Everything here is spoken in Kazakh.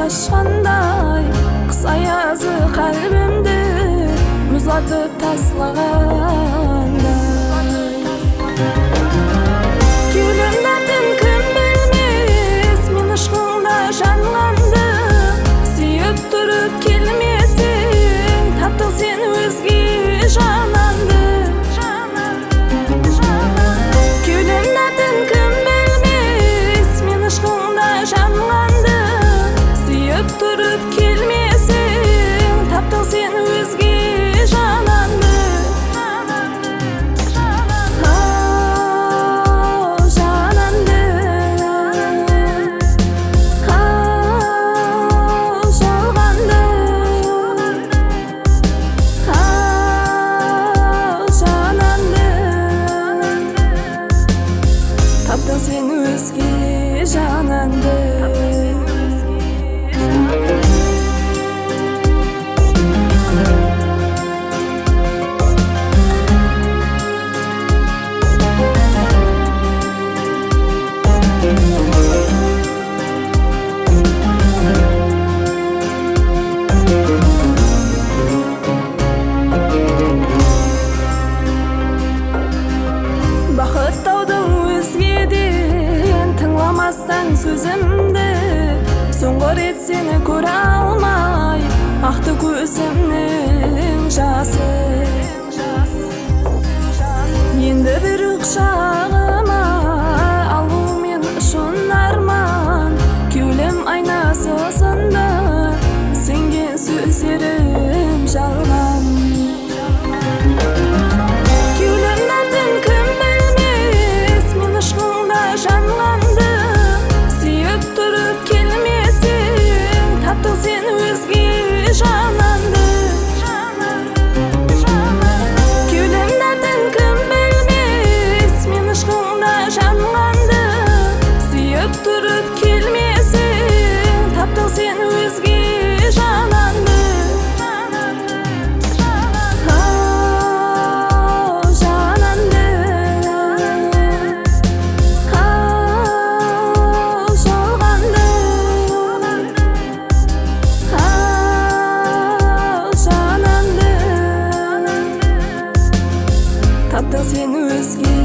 aşqандай qısa yazı qalbimdi muzlatib taslagандай. Gülümderdin kim bilmez men aşkыңda жанғанды сүйіп тұрып келмесең таптың сен өзге жананды. Gülümderdin kim bilmez men aşkыңda жанғанды сүйіп тұрып келмесең таптың сен өзге жананды. Таптың сен өзге жананды. Бақыттаудың өзгеден тыңламастан сөзімді соңғы рет сені көре алмай ақты көзімнің жасы. Енді бір құшағыма алу мен үшін арман кеулім айнасы сынды сенген сөздерім жалған. Gülümderdin kim bilmez men aşkыңda жанғанды сүйіп тұрып келмесең таптың сен өзге жананды. Gülümderdin kim bilmez men aşkыңda жанғанды сүйіп тұрып келмесең таптың сен өзге жананды. Таптың сен өзге